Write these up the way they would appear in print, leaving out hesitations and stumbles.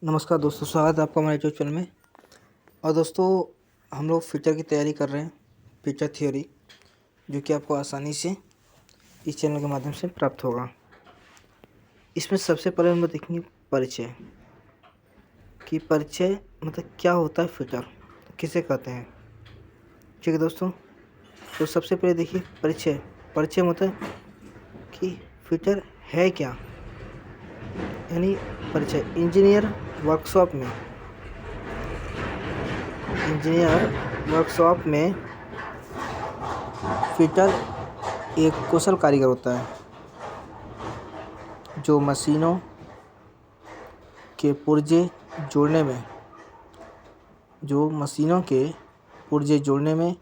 नमस्कार दोस्तों, स्वागत है आपका हमारे यूट्यूब चैनल में। और दोस्तों, हम लोग फ्यूचर की तैयारी कर रहे हैं, फ्यूचर थ्योरी, जो कि आपको आसानी से इस चैनल के माध्यम से प्राप्त होगा। इसमें सबसे पहले हम लोग देखेंगे परिचय, कि परिचय मतलब क्या होता है, फ्यूचर किसे कहते हैं। ठीक है दोस्तों, तो सबसे पहले देखिए परिचय। परिचय मतलब कि फ्यूचर है क्या, यानी परिचय। इंजीनियर वर्कशॉप में फिटर एक कुशल कारीगर होता है जो मशीनों के पुर्जे जोड़ने में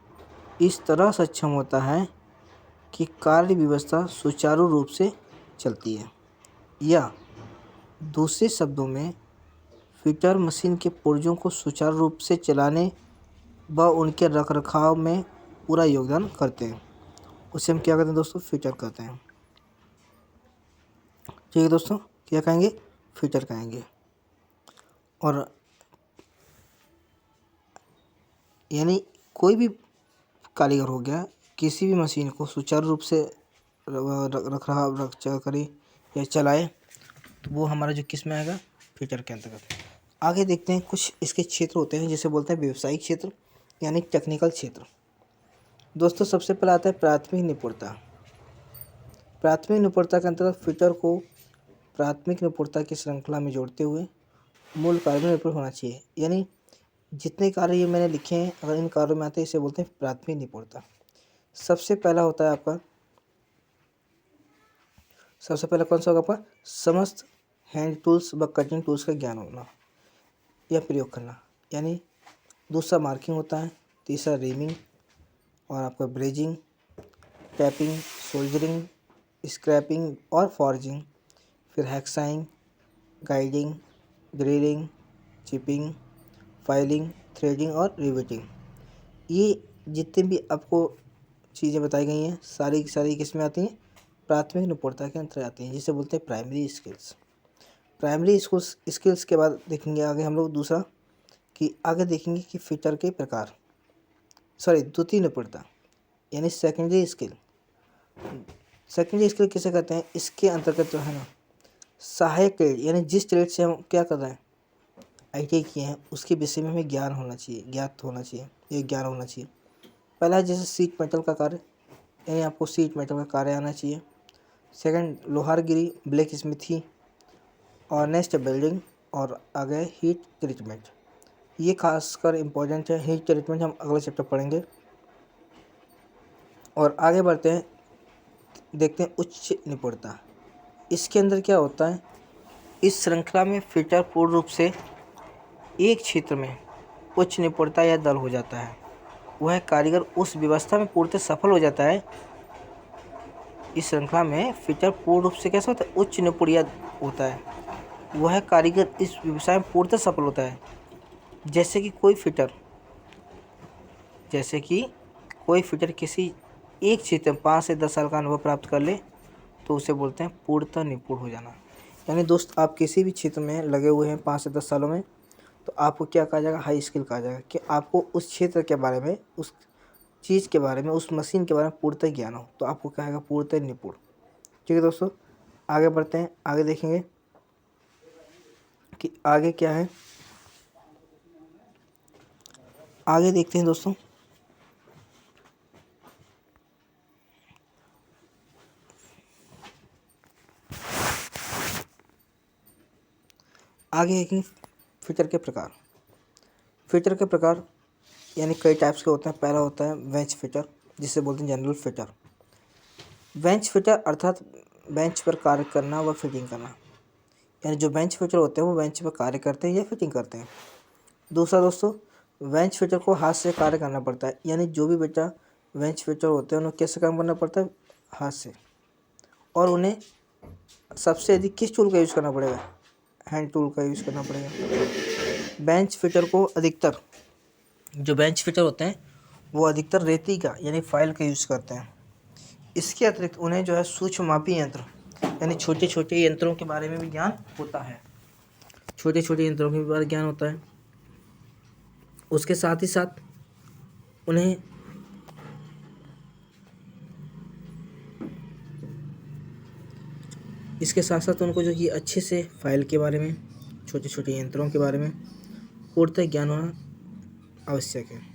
इस तरह सक्षम होता है कि कार्य व्यवस्था सुचारू रूप से चलती है। या दूसरे शब्दों में, फिटर मशीन के पुर्जों को सुचारू रूप से चलाने व उनके रखरखाव में पूरा योगदान करते हैं। उसे हम क्या कहते हैं दोस्तों, फिटर कहते हैं। ठीक है दोस्तों, क्या कहेंगे, फिटर कहेंगे। और यानी कोई भी कारीगर हो गया, किसी भी मशीन को सुचारू रूप से रख करे या चलाए, तो वो हमारा जो किस में आएगा, फिटर के अंतर्गत। आगे देखते हैं, कुछ इसके क्षेत्र होते हैं जिसे बोलते हैं व्यवसायिक क्षेत्र, यानी टेक्निकल क्षेत्र। दोस्तों, सबसे पहले आता है प्राथमिक निपुणता। प्राथमिक निपुणता के अंतर्गत फिटर को प्राथमिक निपुणता की श्रृंखला में जोड़ते हुए मूल कार्य में निपुण होना चाहिए। यानी जितने कार्य ये मैंने लिखे हैं, अगर इन कार्यों में आते हैं, इसे बोलते हैं प्राथमिक निपुणता। सबसे पहला होता है आपका, सबसे पहला कौन सा होगा आपका, समस्त हैंड टूल्स व कटिंग टूल्स का ज्ञान होना या प्रयोग करना। यानी दूसरा मार्किंग होता है, तीसरा रीमिंग और आपका ब्रेजिंग, टैपिंग, सोल्जरिंग, स्क्रैपिंग और फॉर्जिंग, फिर hacksawing, grinding, drilling, chipping, filing, threading और रिवेटिंग। ये जितने भी आपको चीज़ें बताई गई हैं, सारी की सारी किस में आती हैं, प्राथमिक निपुणता के अंतर्गत आती हैं, जिसे बोलते हैं प्राइमरी स्किल्स। प्राइमरी स्किल्स के बाद देखेंगे आगे हम लोग दूसरा, कि आगे देखेंगे कि फिटर के प्रकार, द्वितीय निपुणता यानी सेकेंडरी स्किल। सेकेंडरी स्किल किसे कहते हैं, इसके अंतर्गत जो है ना, सहायक ट्रेड, यानी जिस ट्रेड से हम क्या कर रहे हैं, ITI किए हैं, उसके विषय में हमें ज्ञात होना चाहिए। पहला है जैसे सीट मेटल का कार्य, यानी आपको सीट मेटल का कार्य आना चाहिए। सेकंड, लोहारगिरी, ब्लैक स्मिथी, और नेक्स्ट बिल्डिंग, और आगे हीट ट्रीटमेंट। ये खासकर इम्पोर्टेंट है। हीट ट्रीटमेंट हम अगले चैप्टर पढ़ेंगे। और आगे बढ़ते हैं, देखते हैं उच्च निपुणता। इसके अंदर क्या होता है, इस श्रृंखला में फिटर पूर्ण रूप से एक क्षेत्र में उच्च निपुणता या दल हो जाता है। वह कारीगर उस व्यवस्था में पूर्णतः सफल हो जाता है। इस श्रृंखला में फिटर पूर्ण रूप से कैसा होता है, उच्च निपुण होता है। वह कारीगर इस व्यवसाय में पूर्णतः सफल होता है। जैसे कि कोई फिटर किसी एक क्षेत्र में 5 से 10 साल का अनुभव प्राप्त कर ले, तो उसे बोलते हैं पूर्णतः निपुण हो जाना। यानी दोस्त, आप किसी भी क्षेत्र में लगे हुए हैं 5 से 10 सालों में, तो आपको क्या कहा जाएगा, हाई स्किल कहा जाएगा, कि आपको उस क्षेत्र के बारे में, उस चीज़ के बारे में, उस मशीन के बारे में पूर्णतः ज्ञान हो, तो आपको कहेगा पूर्णतः निपुण। ठीक है दोस्तों, आगे बढ़ते हैं। आगे देखेंगे कि आगे क्या है। आगे देखते हैं दोस्तों, आगे देखेंगे फिटर के प्रकार। फिटर के प्रकार यानी कई टाइप्स के होते हैं। पहला होता है बेंच फिटर, जिसे बोलते हैं जनरल फिटर। बेंच फिटर अर्थात बेंच पर कार्य करना व फिटिंग करना। यानी जो बेंच फिटर होते हैं वो बेंच पर कार्य करते हैं या फिटिंग करते हैं। दूसरा दोस्तों, बेंच फिटर को हाथ से कार्य करना पड़ता है। यानी जो भी बेटा बेंच फिटर होते हैं उन्हें कैसे काम करना पड़ता है, हाथ से। और उन्हें सबसे अधिक किस टूल का यूज़ करना पड़ेगा, हैंड टूल का यूज़ करना पड़ेगा। बेंच फिटर को अधिकतर, जो बेंच फिटर होते हैं वो अधिकतर रेती का यानी फाइल का यूज़ करते हैं। इसके अतिरिक्त उन्हें जो है सूक्ष्म मापी यंत्र, यानी छोटे छोटे यंत्रों के बारे में भी ज्ञान होता है। छोटे छोटे यंत्रों के बारे में ज्ञान होता है। उसके साथ ही साथ उन्हें इसके साथ साथ उनको जो कि अच्छे से फाइल के बारे में, छोटे छोटे यंत्रों के बारे में पूर्णतः ज्ञान होना आवश्यक है।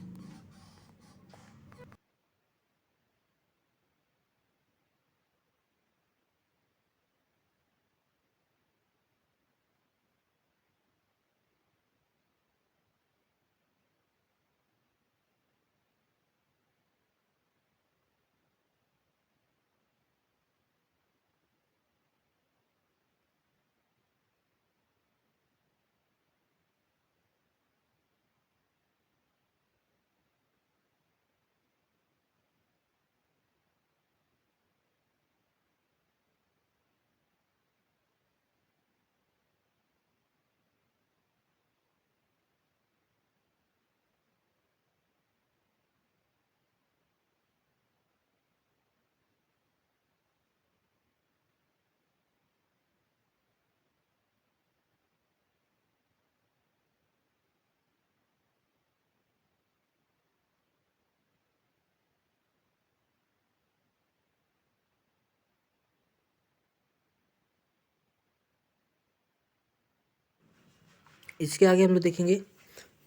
इसके आगे हम लोग देखेंगे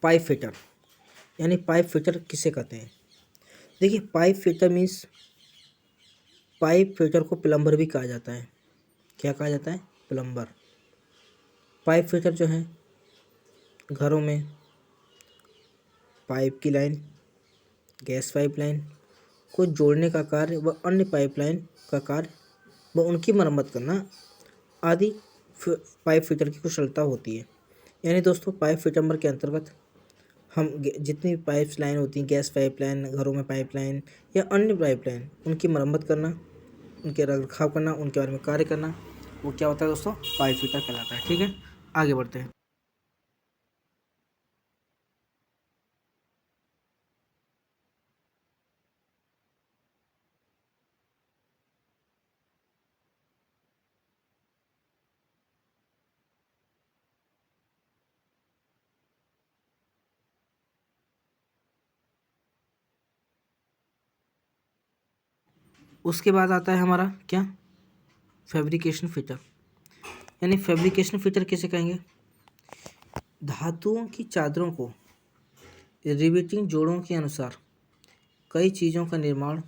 पाइप फिटर, यानी पाइप फिटर किसे कहते हैं। देखिए, pipe fitter means, pipe fitter को प्लम्बर भी कहा जाता है। क्या कहा जाता है? प्लम्बर। पाइप फिटर जो है घरों में पाइप की लाइन, गैस पाइपलाइन को जोड़ने का कार्य व अन्य पाइपलाइन का कार्य व उनकी मरम्मत करना आदि पाइप फिटर की कुशलता होती है। यानी दोस्तों, पाइप फिटर के अंतर्गत हम जितनी भी पाइप लाइन होती हैं, गैस पाइपलाइन, घरों में पाइपलाइन या अन्य पाइपलाइन, उनकी मरम्मत करना, उनके रखरखाव करना, उनके बारे में कार्य करना, वो क्या होता है दोस्तों? पाइप फिटर कहलाता है। ठीक है, आगे बढ़ते हैं। उसके बाद आता है हमारा क्या? Fabrication fitter. यानी फैब्रिकेशन फिटर किसे कहेंगे? धातुओं की चादरों को रिवेटिंग जोड़ों के अनुसार कई चीज़ों का निर्माण,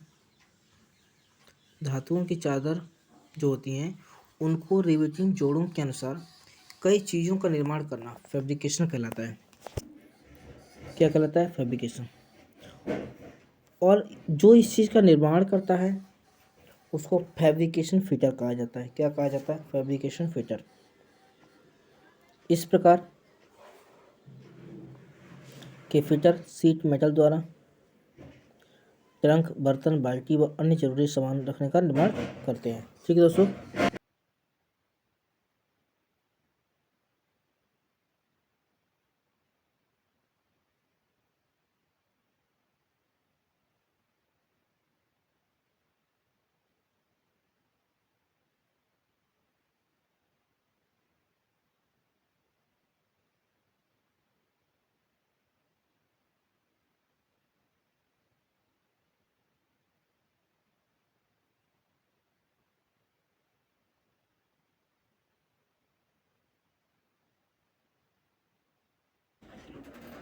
धातुओं की चादर जो होती हैं उनको रिवेटिंग जोड़ों के अनुसार कई चीज़ों का निर्माण करना फैब्रिकेशन कहलाता है। क्या कहलाता है? फैब्रिकेशन। और जो इस चीज़ का निर्माण करता है उसको फैब्रिकेशन फिटर कहा जाता है। क्या कहा जाता है? Fabrication fitter. इस प्रकार के फिटर सीट मेटल द्वारा ट्रंक, बर्तन, बाल्टी व अन्य जरूरी सामान रखने का निर्माण करते हैं। ठीक है दोस्तों।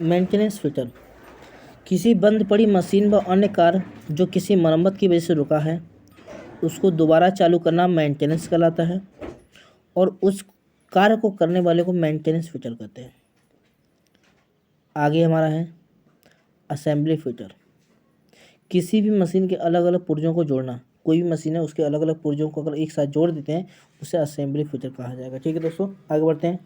मेंटेनेंस फिटर किसी बंद पड़ी मशीन व अन्य कार्य जो किसी मरम्मत की वजह से रुका है उसको दोबारा चालू करना मेंटेनेंस कहलाता है, और उस कार्य को करने वाले को मेंटेनेंस फिटर कहते हैं। आगे हमारा है असेंबली फिटर। किसी भी मशीन के अलग अलग पुर्जों को जोड़ना। कोई भी मशीन है उसके अलग अलग पुर्जों को अगर एक साथ जोड़ देते हैं उसे असेंबली फिटर कहा जाएगा। ठीक है दोस्तों, आगे बढ़ते हैं।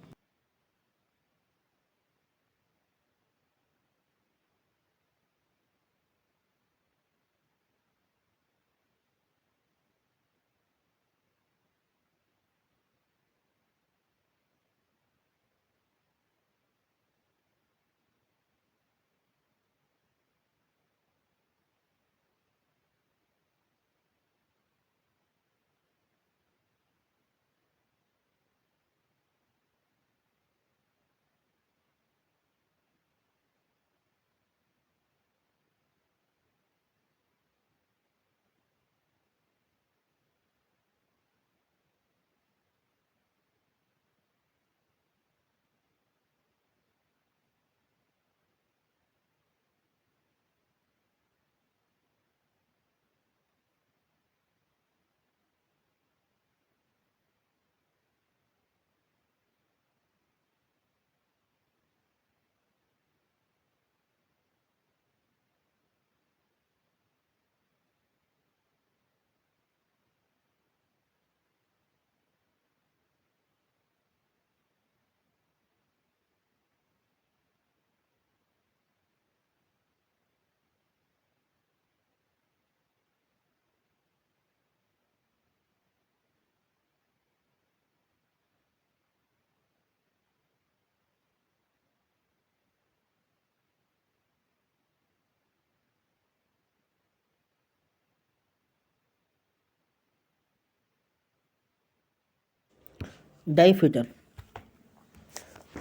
Dye filter.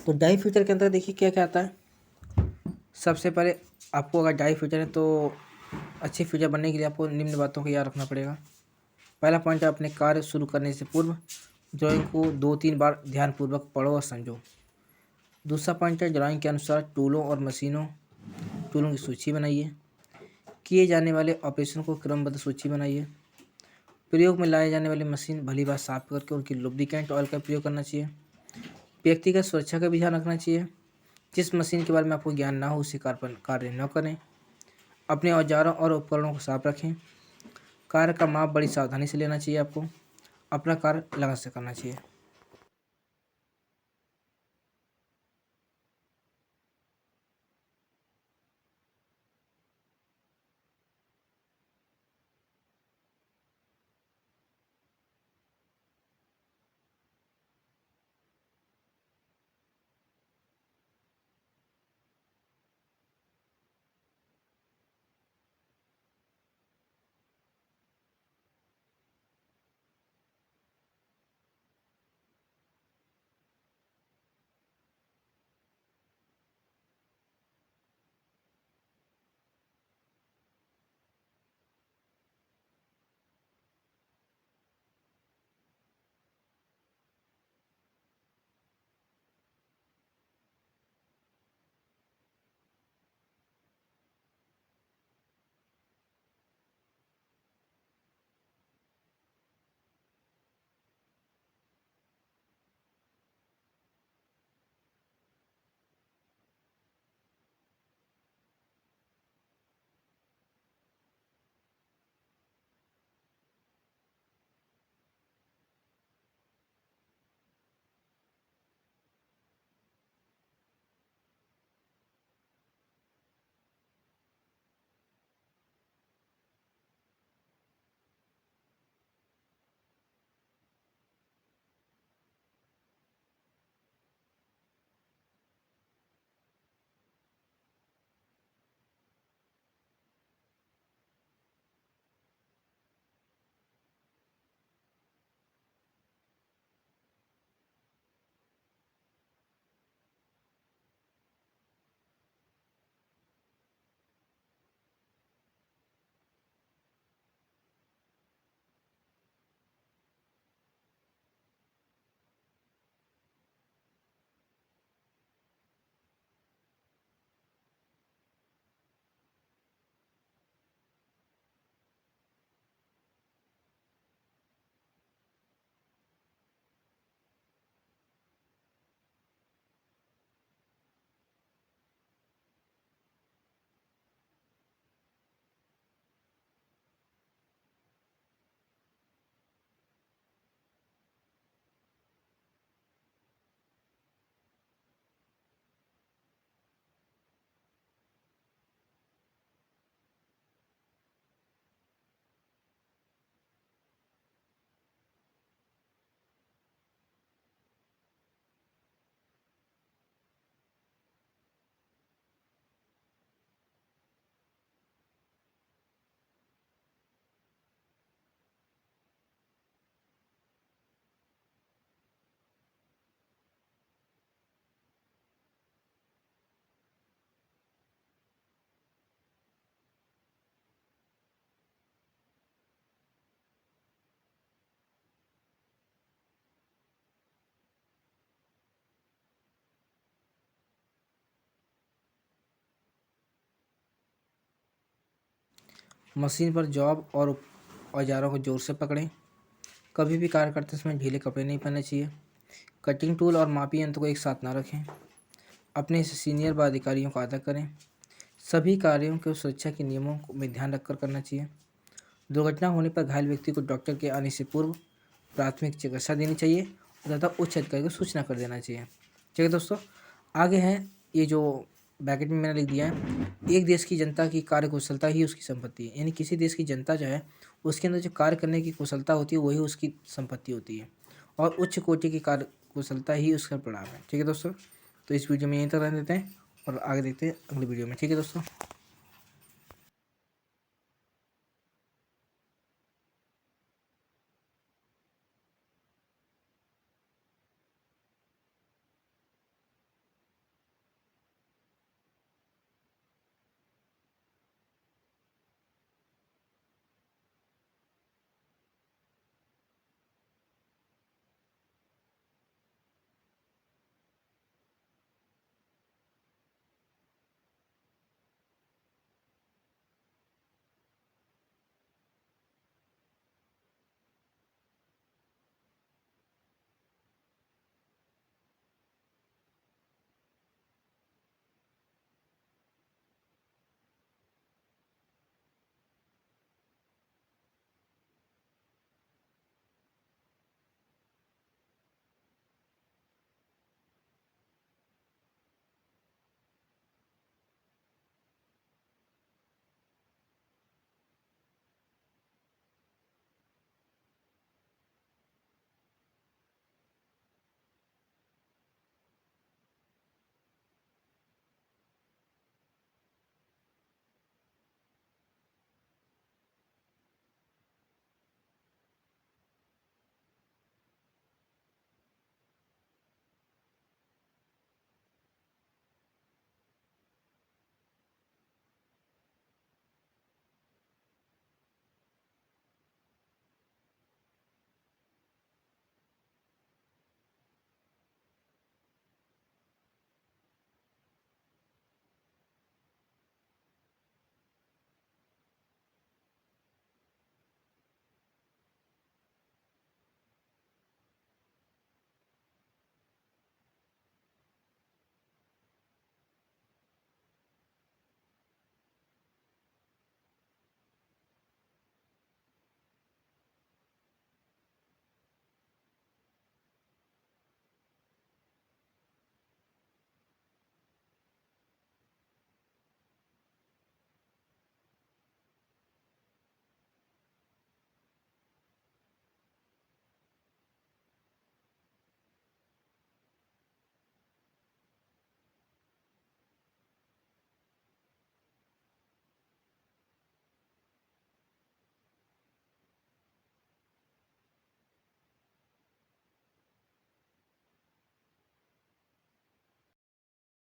तो डाई फिल्टर के अंदर देखिए क्या क्या आता है। सबसे पहले आपको अगर डाई फिल्टर है तो अच्छी फिल्टर बनने के लिए आपको निम्न बातों को याद रखना पड़ेगा। पहला पॉइंट है, अपने कार्य शुरू करने से पूर्व ड्राइंग को 2-3 बार ध्यानपूर्वक पढ़ो और समझो। दूसरा पॉइंट है, ड्राइंग के अनुसार टूलों की सूची बनाइए। किए जाने वाले ऑपरेशन को क्रमबद्ध सूची बनाइए। प्रयोग में लाए जाने वाली मशीन भली बार साफ करके उनकी लुब्रिकेंट ऑयल का प्रयोग करना चाहिए। व्यक्तिगत सुरक्षा का भी ध्यान रखना चाहिए। जिस मशीन के बारे में आपको ज्ञान ना हो उसी कार्य न करें। अपने औजारों और उपकरणों को साफ रखें। कार्य का माप बड़ी सावधानी से लेना चाहिए आपको। अपना कार्य लगन से करना चाहिए। मशीन पर जॉब और औजारों को जोर से पकड़ें। कभी भी कार्य करते समय ढीले कपड़े नहीं पहनने चाहिए। कटिंग टूल और मापी यंत्र को एक साथ ना रखें। अपने सीनियर व अधिकारियों का आदर करें। सभी कार्यों को सुरक्षा के नियमों को में ध्यान रखकर करना चाहिए। दुर्घटना होने पर घायल व्यक्ति को डॉक्टर के आने से पूर्व प्राथमिक चिकित्सा देनी चाहिए तथा उच्च अधिकारी को सूचना कर देना चाहिए। ठीक है दोस्तों, आगे है ये जो ब्रैकेट में मैंने लिख दिया है, एक देश की जनता की कार्य कुशलता ही उसकी संपत्ति है। यानी किसी देश की जनता जो है उसके अंदर जो कार्य करने की कुशलता होती है वही उसकी संपत्ति होती है और उच्च कोटि की कार्य कुशलता ही उसका परिणाम है। ठीक है दोस्तों, तो इस वीडियो में यहीं तक रहने देते हैं और आगे देखते हैं अगली वीडियो में। ठीक है दोस्तों।